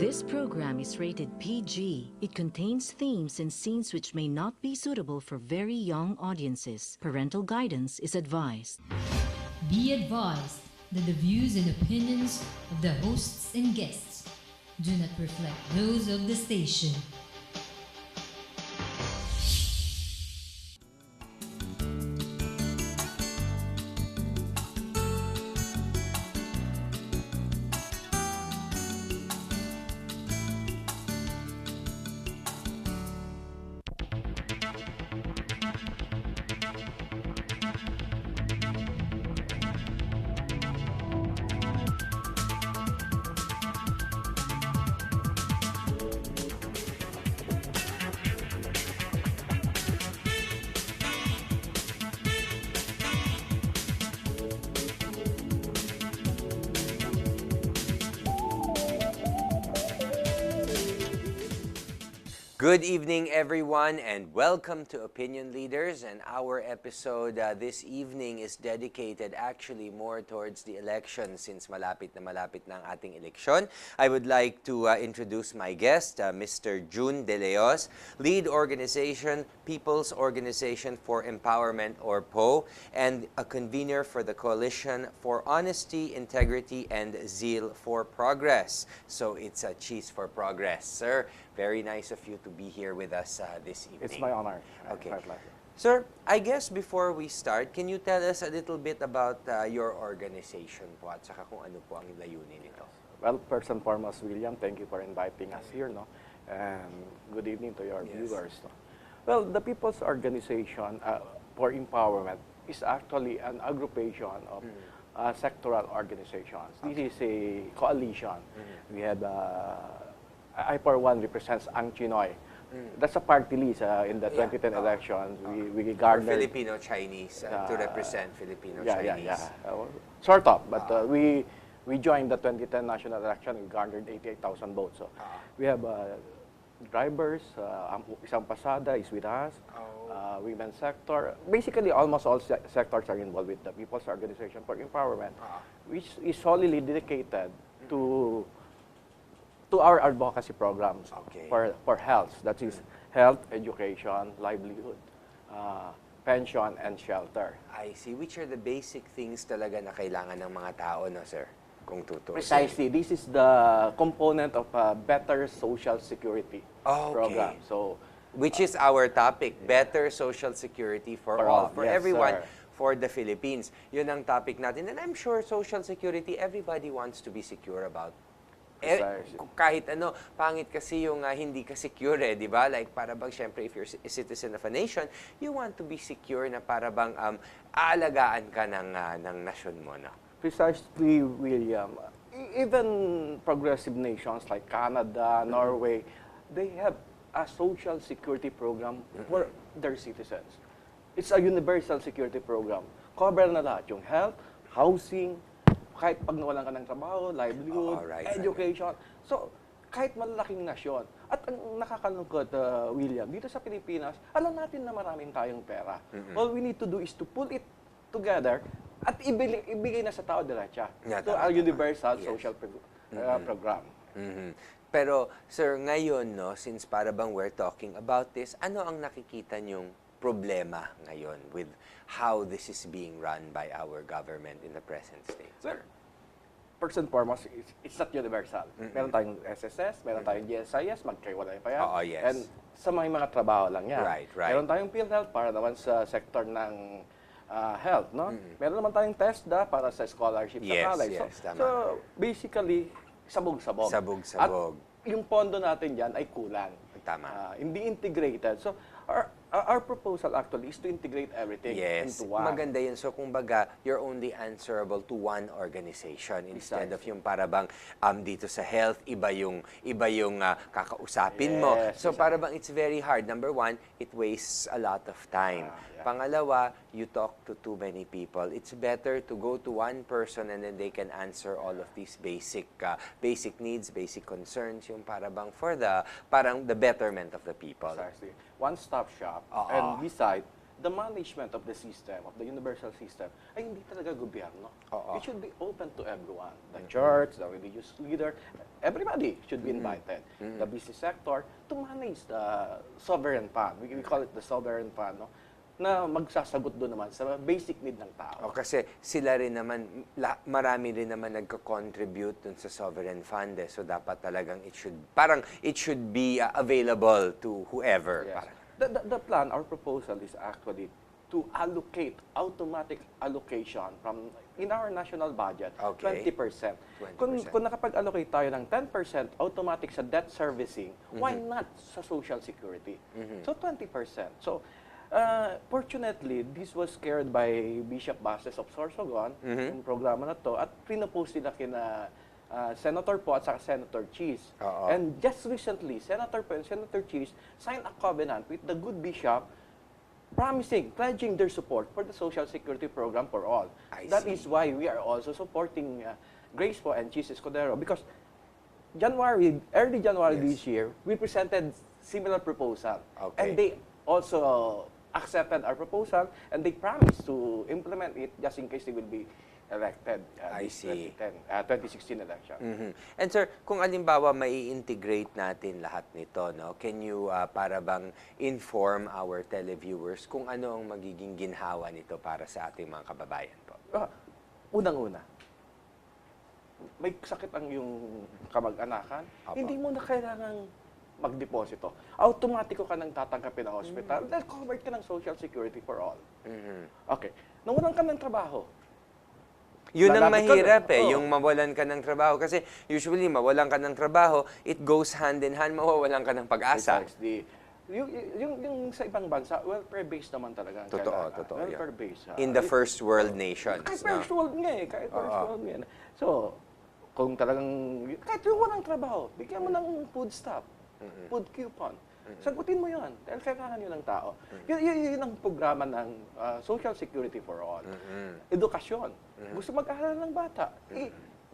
This program is rated PG. It contains themes and scenes which may not be suitable for very young audiences. Parental guidance is advised. Be advised that the views and opinions of the hosts and guests do not reflect those of the station. Good evening, everyone, and welcome to Opinion Leaders. And our episode this evening is dedicated actually more towards the election since malapit na ang ating eleksyon. I would like to introduce my guest, Mr. June De Leos, Lead Organization, People's Organization for Empowerment, or PO, and a convener for the Coalition for Honesty, Integrity, and Zeal for Progress. So it's a Cheese for Progress. Sir, very nice of you to be here with us this evening. It's my honor. Okay. Sir, I guess before we start, can you tell us a little bit about your organization po at saka kung ano po ang layunin nito? Well, first and foremost, William, thank you for inviting us here, no? And good evening to your viewers. No? Well, the People's Organization for Empowerment is actually an aggregation of sectoral organizations. This is a coalition. We have PART1 represents Ang Chinoy. That's a party list in the 2010 elections. We garnered Filipino-Chinese to represent Filipino-Chinese. Sort of, but we joined the 2010 national election. We garnered 88,000 votes. So we have drivers, isang pasada is with us, women's sector. Basically, almost all sectors are involved with the People's Organization for Empowerment, which is solely dedicated to our advocacy programs for health. That is health, education, livelihood, pension, and shelter. I see. Which are the basic things talaga na kailangan ng mga tao, no, sir? Kung tutusin. Precisely. This is the component of a better social security program. So, which is our topic, better social security for all, for everyone, for the Philippines. Yun ang topic natin. And I'm sure social security, everybody wants to be secure about. Kahit ano, pangit kasi yung hindi ka secure, di ba? Like, para bang, syempre, if you're a citizen of a nation, you want to be secure na para bang aalagaan ka ng nasyon mo, no? Precisely, William. Even progressive nations like Canada, Norway, they have a social security program for their citizens. It's a universal security program. Cover na lahat yung health, housing, kahit pag nawalan ka ng trabaho, livelihood, education. So, kahit malalaking nasyon. At ang nakakalungkot, William, dito sa Pilipinas, alam natin na maraming tayong pera. All we need to do is to pull it together at ibigay na sa tao diretsa. So, a universal social program. Pero, sir, ngayon, no, since para bang we're talking about this, ano ang nakikita niyong problema ngayon with how this is being run by our government in the present state? Sir, first and foremost, it's not universal. Meron tayong SSS, meron tayong GSIS, magkaiwalay pa yan. And sa mga trabaho lang yan. Meron tayong PhilHealth para naman sa sector ng health, no? Meron naman tayong TESDA para sa scholarship sa college. So, basically, sabog-sabog. Sabog-sabog. At yung pondo natin dyan ay kulang. Tama. Hindi integrated. So, our proposal actually is to integrate everything into one. Maganda yun. So, kumbaga, you're only answerable to one organization instead of yung parabang dito sa health, iba yung kakausapin mo. So, parabang it's very hard. Number one, it wastes a lot of time. Pangalawa, you talk to too many people. It's better to go to one person and then they can answer all of these basic needs, basic concerns, yung parabang for the betterment of the people. Precisely. One-stop shop. And beside, the management of the system, of the universal system, ay hindi talaga gobyerno. Oo. It should be open to everyone. The church, the religious leader, everybody should be invited. The business sector to manage the sovereign fund. We call it the sovereign fund, no? Na magsasagot doon naman sa basic need ng tao. Kasi sila rin naman, marami rin naman nagko-contribute dun sa sovereign fund. So dapat talagang it should be available to whoever. Yes. Parang. The plan, our proposal is actually to allocate automatic allocation from in our national budget, Okay. 20%. 20%. Kung nakapag-allocate tayo ng 10% automatic sa debt servicing, why not sa social security? So 20%. So fortunately, this was carried by Bishop Bases of Sorsogon, yung programa na to, at pinopose nila kina Senator Po at saka Senator Cheese. Oo. And just recently, Senator Po and Senator Cheese signed a covenant with the good bishop pledging their support for the Social Security Program for all. That is why we are also supporting Grace Po and Cheese Escudero, because early January this year, we presented similar proposal. Okay. And they also accepted our proposal, and they promised to implement it just in case they will be elected I this see. 2016 election. And sir, kung alimbawa mai-integrate natin lahat nito, no? Can you para bang inform our televiewers kung ano ang magiging ginhawa nito para sa ating mga kababayan po? Unang-una, may sakit ang yung kamag-anakan, Opo. hindi mo na kailangang magdeposito. Automatiko ka nang tatanggapin ng hospital dahil covered ka ng Social Security for all. Okay. Nawalan ka ng trabaho. Yun ang Lalapit ka mahirap doon. yung mawalan ka ng trabaho. Kasi usually, mawalan ka ng trabaho, it goes hand in hand, mawawalan ka ng pag-asa. Precisely. Yung sa ibang bansa, welfare-based naman talaga. ang Totoo, kailangan. totoo. Welfare-based. In the first world nations. Kahit No? first world nga eh. Kahit first world nga. So, kung talagang, kahit yung walang trabaho, bigyan mo ng food stamp, food coupon. Sagutin mo yun. Dahil kailangan yun ng tao. Yun ang programa ng Social Security for All. Edukasyon. Gusto mag-aaral ng bata.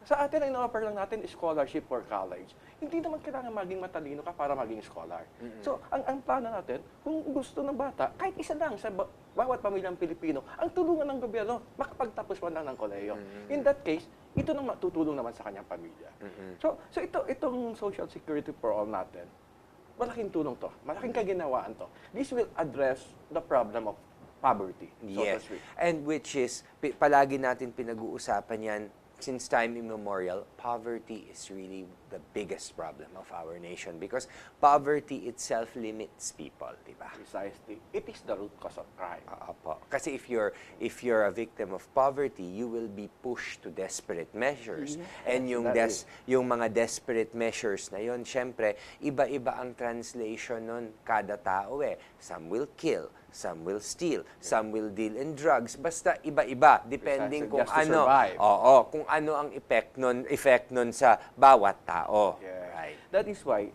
Sa atin, ang ino-offer lang natin is scholarship for college. Hindi naman kailangan maging matalino ka para maging scholar. So, ang plano natin, kung gusto ng bata, kahit isa lang sa bawat pamilyang Pilipino, ang tulungan ng gobyerno, makapagtapos man lang ng kolehiyo. In that case, ito nang matutulong naman sa kanyang pamilya. So itong Social Security for All natin, malaking tulong to. Malaking kaginawaan to. This will address the problem of poverty. So to Yes. speak. And which is, palagi natin pinag-uusapan yan, since time immemorial, poverty is really the biggest problem of our nation because poverty itself limits people, di ba? Precisely. It is the root cause of crime. Opo. Kasi if you're a victim of poverty, you will be pushed to desperate measures. Yes, And that yung mga desperate measures na yon, syempre, iba-iba ang translation nun kada tao eh. Some will kill, some will steal, some will deal in drugs. Basta iba-iba depending Precisely, kung just to ano. survive. Oo, kung ano ang effect nun sa bawat tao. Yeah. Right. That is why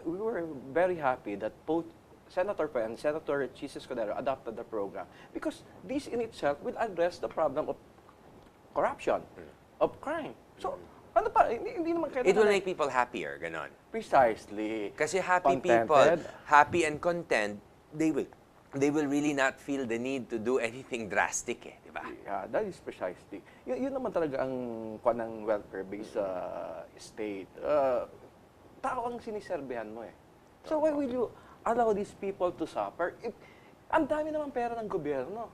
we were very happy that both Senator Pe and Senator Jesus Cordero adopted the program because this in itself will address the problem of corruption, of crime. So, ano pa, hindi naman kailangan. It will make people happier, ganon. Precisely. Kasi happy Contented. people, happy and content, they will really not feel the need to do anything drastic eh, di ba? Yeah, that is precisely. Yun naman talaga ang kuwan ng welfare-based state. Tao ang siniservehan mo eh. So why will you allow these people to suffer? Ang dami naman pera ng gobyerno.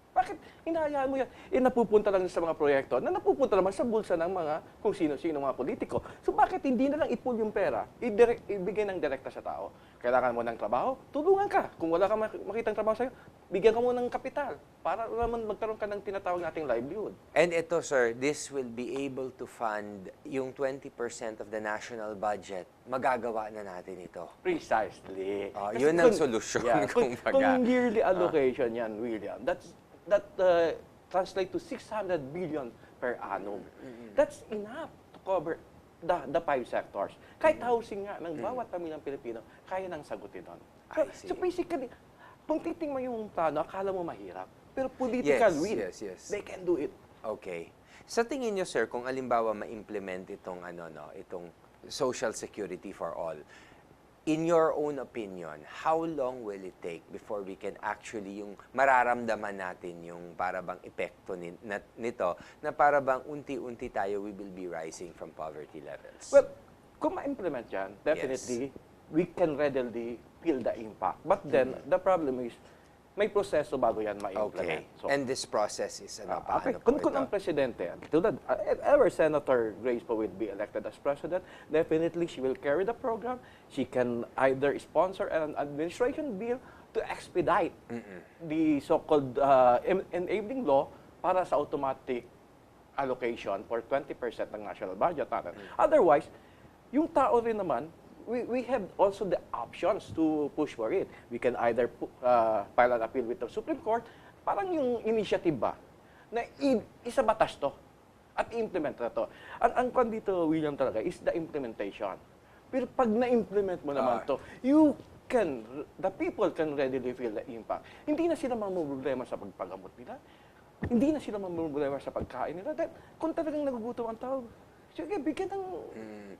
Bakit hinahayaan mo yan? Napupunta lang sa mga proyekto na napupunta naman sa bulsa ng mga kung sino-sino mga politiko. So bakit hindi na lang i-pool yung pera? Ibigay ng direkta sa tao. Kailangan mo ng trabaho? Tulungan ka. Kung wala kang makitang trabaho sa'yo, bigyan ka mo ng kapital para naman magkaroon ka ng tinatawag nating livelihood. And ito, sir, this will be able to fund yung 20% of the national budget. Magagawa na natin ito. Precisely. Kasi Yun ang solusyon, kumbaga. Kung yearly allocation yan, William, that translate to 600 billion per annum. That's enough to cover the 5 sectors. Kahit housing nga ng bawat pamilyang Pilipino, kaya nang sagutin doon. I see. So basically, kung titingnan mo yung plano, akala mo mahirap. Pero political will, yes. they can do it. Okay. Sa tingin nyo, sir, kung alimbawa ma-implement itong Social Security for All, in your own opinion, how long will it take before we can actually yung mararamdaman natin yung para bang epekto nito na para bang unti-unti tayo we will be rising from poverty levels? Well, kung ma-implement yan, definitely, we can readily feel the impact. But then, the problem is, may proseso bago yan ma-implement. Okay. And this process is Okay. paano po Kung ito? ang presidente, tulad, ever Senator Grace po will be elected as president, definitely she will carry the program. She can either sponsor an administration bill to expedite the so-called enabling law para sa automatic allocation for 20% ng national budget natin. Otherwise, yung tao rin naman, we have also the options to push for it. We can either file an appeal with the Supreme Court, parang yung initiative ba, na isa batas to at i-implement na to. Ang kwan dito, William, talaga is the implementation. Pero pag na-implement mo naman to, the people can readily feel the impact. Hindi na sila mamumroblema sa pagpagamot nila. Hindi na sila mamumroblema sa pagkain nila. Dahil kung talagang nagugutom ang tao, sige, bigyan ng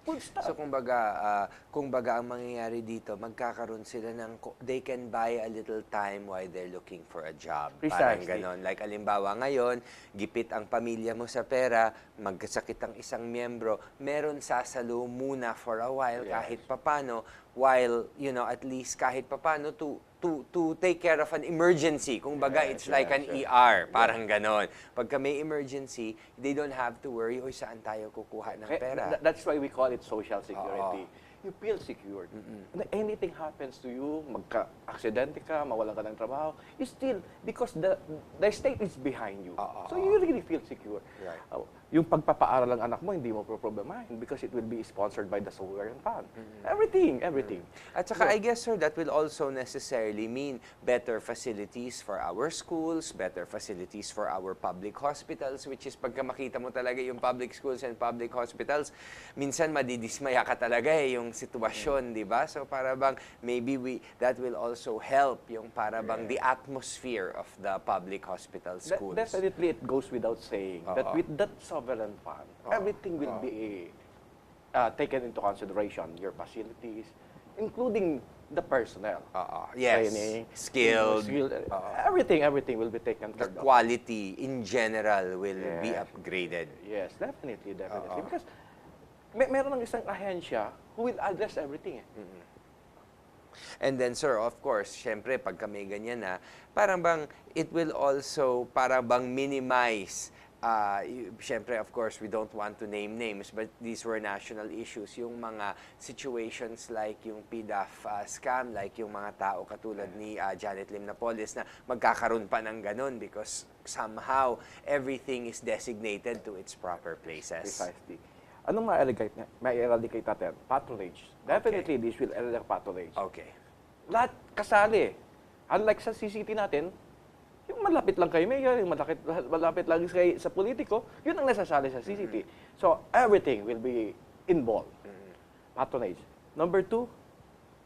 food stuff. So kumbaga ang mangyayari dito, magkakaroon sila ng they can buy a little time while they're looking for a job. Parang Precisely. ganon. Like alimbawa ngayon, gipit ang pamilya mo sa pera, magkasakit ang isang miyembro, meron sasalo muna for a while kahit papano, while at least kahit papano to take care of an emergency. Kung baga, it's like an ER. Parang ganon. Pagka may emergency, they don't have to worry, oy, saan tayo kukuha ng pera? That's why we call it social security. You feel secured. And anything happens to you, magka-aksidente ka, mawalan ka ng trabaho, you still, because the state is behind you. So you really feel secure. Right. Yung pagpapaaral ng anak mo, hindi mo problemahin because it will be sponsored by the sovereign fund. Everything. At saka, I guess, sir, that will also necessarily mean better facilities for our schools, better facilities for our public hospitals, which is pagka makita mo talaga yung public schools and public hospitals, minsan madidismaya ka talaga yung sitwasyon, di ba? So para bang maybe that will also help yung para bang the atmosphere of the public hospital schools. Definitely, it goes without saying that with that sovereign fund, everything will be taken into consideration. Your facilities, including the personnel. Yes. Training, Skilled. Everything will be taken care The of. quality in general will be upgraded. Yes, definitely. Because meron ng isang ahensya who will address everything. And then, sir, of course, syempre, pagka may ganyan na, parang bang, it will also, parang bang minimize, syempre, of course, we don't want to name names, but these were national issues. Yung mga situations like yung PDAF scam, like yung mga tao katulad ni Janet Lim Napoles na magkakaroon pa ng ganun because somehow everything is designated to its proper places. Precisely. Anong ma-eradicate natin? Patronage. Definitely, this will eradicate patronage. Okay. Lahat kasali. Unlike sa CCT natin, yung malapit lang kay mayor, yung malapit lang sa politiko, yun ang nasasali sa CCT. So, everything will be involved. Patronage. Number 2,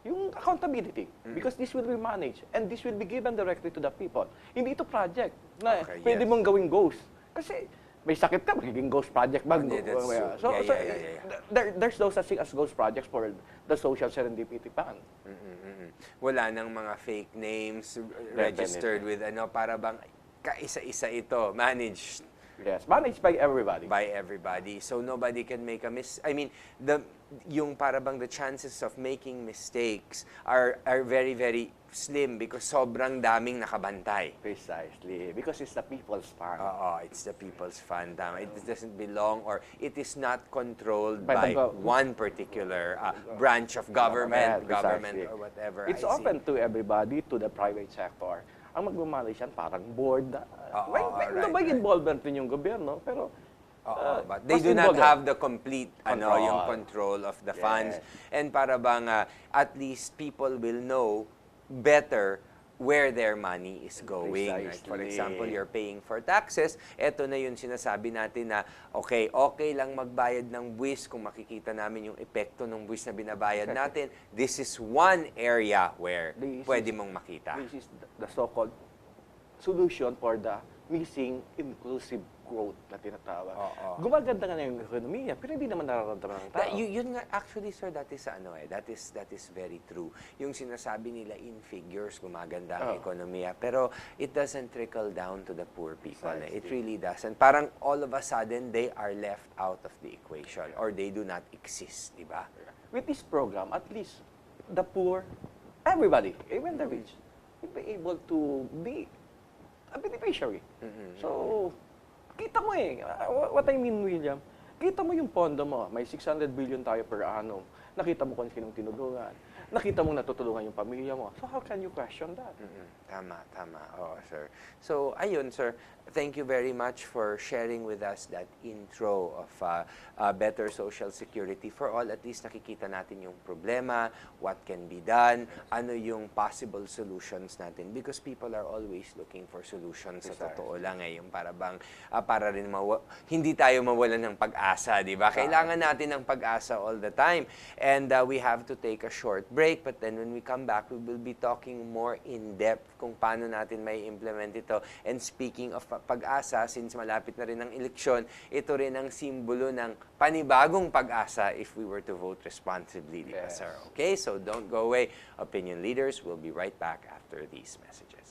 yung accountability. Because this will be managed and this will be given directly to the people. Hindi ito project na pwede mong gawing ghost. Kasi may sakit ka, magiging ghost project ba? So, there's no such thing as ghost projects for the social serendipity fund. Wala nang mga fake names registered with para bang kaisa-isa ito, managed. Yes, managed by everybody. By everybody. So nobody can make a yung para bang the chances of making mistakes are very, very slim because sobrang daming nakabantay. Precisely. Because it's the people's fund. It's the people's fund. It doesn't belong or it is not controlled by one particular branch of government or whatever. It's open to everybody, to the private sector. Ang magmamanage yan, parang board. May involvement din yung gobyerno, pero but they do not have the complete yung control of the funds. And para bang at least people will know better where their money is going. Like, for example, you're paying for taxes, eto na yung sinasabi natin na okay lang magbayad ng buwis kung makikita namin yung epekto ng buwis na binabayad natin. This is one area where pwede mong makita. This is the so-called solution for the missing inclusive growth na tinatawag. Oo. Gumaganda nga na yung ekonomiya, pero hindi naman nararamdaman ng tao. Yun nga, actually, sir, that is very true. Yung sinasabi nila in figures, gumaganda ang ekonomiya, pero it doesn't trickle down to the poor people. It really doesn't. Parang all of a sudden, they are left out of the equation or they do not exist, di ba? With this program, at least the poor, everybody, even the rich, will be able to be a beneficiary. So, kita mo what I mean, William, kita mo yung pondo mo, may 600 billion tayo per annum. Nakita mo kung sinong tinulungan. Nakita mo natutulungan yung pamilya mo. So how can you question that? Tama. Oo, sir. So, ayun, sir. Thank you very much for sharing with us that intro of better social security for all. At least nakikita natin yung problema, what can be done, ano yung possible solutions natin. Because people are always looking for solutions. Sa totoo lang yung para bang, para rin hindi tayo mawalan ng pag-asa, di ba? Kailangan natin ng pag-asa all the time. And we have to take a short break. But then when we come back, we will be talking more in depth kung paano natin may implement ito. And speaking of pag-asa, since malapit na rin ang eleksyon, ito rin ang simbolo ng panibagong pag-asa if we were to vote responsibly, di ba, sir? Okay, so don't go away. Opinion Leaders will be right back after these messages.